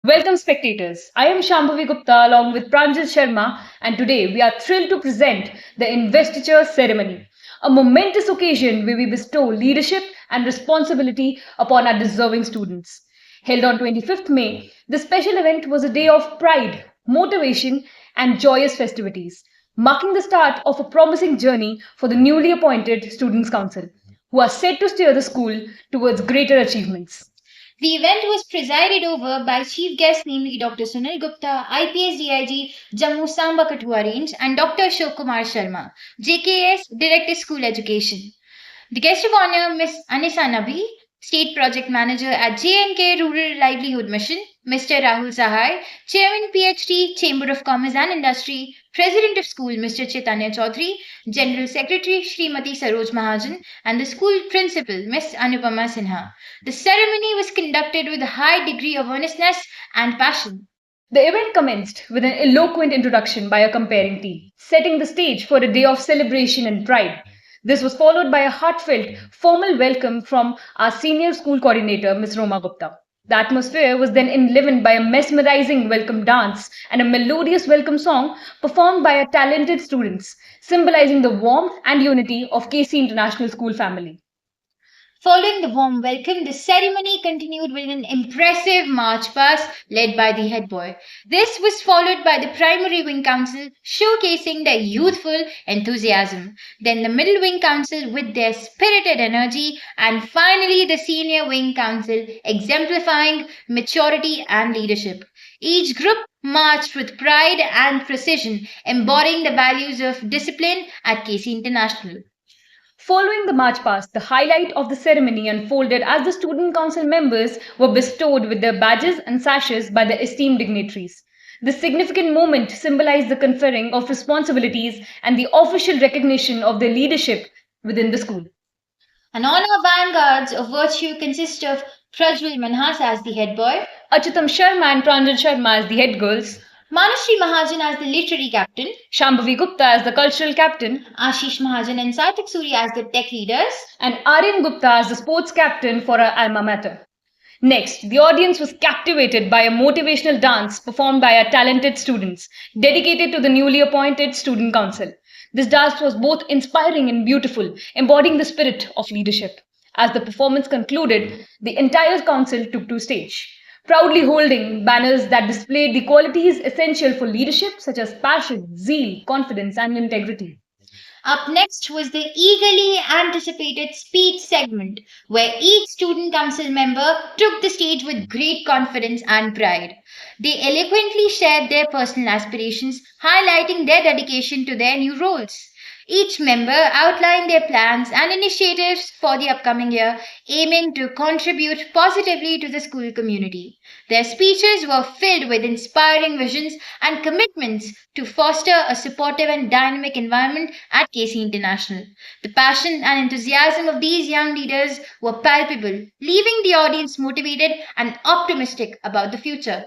Welcome, spectators. I am Shambhavi Gupta along with Pranjal Sharma, and today we are thrilled to present the investiture ceremony, a momentous occasion where we bestow leadership and responsibility upon our deserving students. Held on 25th May, this special event was a day of pride, motivation, and joyous festivities, marking the start of a promising journey for the newly appointed Students' Council, who are set to steer the school towards greater achievements. The event was presided over by Chief Guest namely Dr. Sunil Gupta, IPS DIG, Jammu Samba Kathua Range, and Dr. Ashok Kumar Sharma, JKS, Director School Education. The guest of honor, Ms. Anisa Nabi, State Project Manager at JNK Rural Livelihood Mission, Mr. Rahul Sahai, Chairman PhD, Chamber of Commerce and Industry, President of School, Mr. Chaitanya Chaudhary, General Secretary, Srimati Saroj Mahajan, and the school principal, Ms. Anupama Sinha. The ceremony was conducted with a high degree of earnestness and passion. The event commenced with an eloquent introduction by a comparing team, setting the stage for a day of celebration and pride. This was followed by a heartfelt, formal welcome from our senior school coordinator, Ms. Roma Gupta. The atmosphere was then enlivened by a mesmerizing welcome dance and a melodious welcome song performed by our talented students, symbolizing the warmth and unity of KC International School family. Following the warm welcome, the ceremony continued with an impressive march past led by the head boy. This was followed by the primary wing council showcasing their youthful enthusiasm, then the middle wing council with their spirited energy, and finally the senior wing council exemplifying maturity and leadership. Each group marched with pride and precision, embodying the values of discipline at KC International. Following the march past, the highlight of the ceremony unfolded as the student council members were bestowed with their badges and sashes by the esteemed dignitaries. This significant moment symbolized the conferring of responsibilities and the official recognition of their leadership within the school. An honor vanguards of virtue consist of Prajwal Manhas as the head boy, Achutam Sharma and Pranjal Sharma as the head girls, Manashri Mahajan as the literary captain, Shambhavi Gupta as the cultural captain, Ashish Mahajan and Sarthak Suri as the tech leaders. and Aryan Gupta as the sports captain for our alma mater. Next, the audience was captivated by a motivational dance performed by our talented students, dedicated to the newly appointed Student Council. This dance was both inspiring and beautiful, embodying the spirit of leadership. As the performance concluded, the entire council took to stage, proudly holding banners that displayed the qualities essential for leadership, such as passion, zeal, confidence, and integrity. Up next was the eagerly anticipated speech segment, where each student council member took the stage with great confidence and pride. They eloquently shared their personal aspirations, highlighting their dedication to their new roles. Each member outlined their plans and initiatives for the upcoming year, aiming to contribute positively to the school community. Their speeches were filled with inspiring visions and commitments to foster a supportive and dynamic environment at KC International. The passion and enthusiasm of these young leaders were palpable, leaving the audience motivated and optimistic about the future.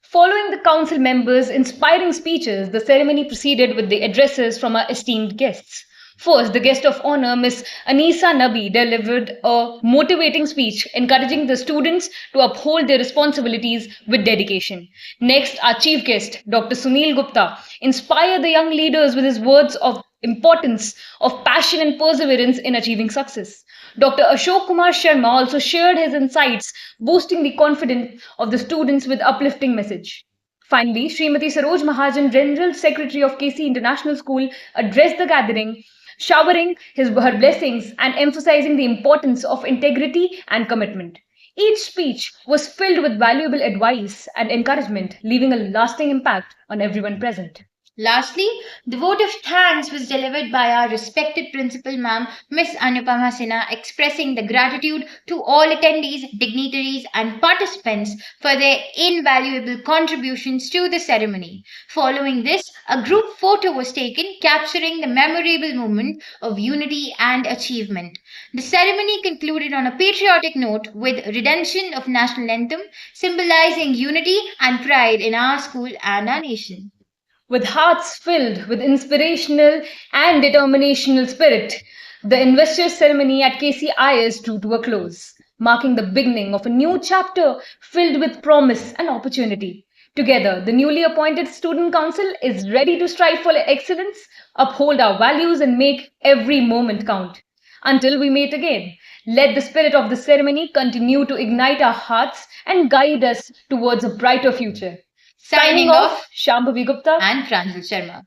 Following the council members' inspiring speeches, the ceremony proceeded with the addresses from our esteemed guests. First, the guest of honor, Miss Anisa Nabi, delivered a motivating speech encouraging the students to uphold their responsibilities with dedication. Next, our chief guest, Dr. Sunil Gupta, inspired the young leaders with his words of importance of passion and perseverance in achieving success. Dr. Ashok Kumar Sharma also shared his insights, boosting the confidence of the students with uplifting message. Finally, Srimati Saroj Mahajan, General Secretary of KC International School, addressed the gathering, showering her blessings and emphasizing the importance of integrity and commitment. Each speech was filled with valuable advice and encouragement, leaving a lasting impact on everyone present. Lastly, the vote of thanks was delivered by our respected principal ma'am, Miss Anupama Sinha, expressing the gratitude to all attendees, dignitaries, and participants for their invaluable contributions to the ceremony. Following this, a group photo was taken capturing the memorable moment of unity and achievement. The ceremony concluded on a patriotic note with redemption of national anthem, symbolizing unity and pride in our school and our nation. With hearts filled with inspirational and determinational spirit, the investor ceremony at KCIS drew to a close. marking the beginning of a new chapter filled with promise and opportunity. Together, the newly appointed Student Council is ready to strive for excellence, uphold our values, and make every moment count. Until we meet again, let the spirit of the ceremony continue to ignite our hearts and guide us towards a brighter future. Signing off, Shambhavi Gupta and Pranjal Sharma.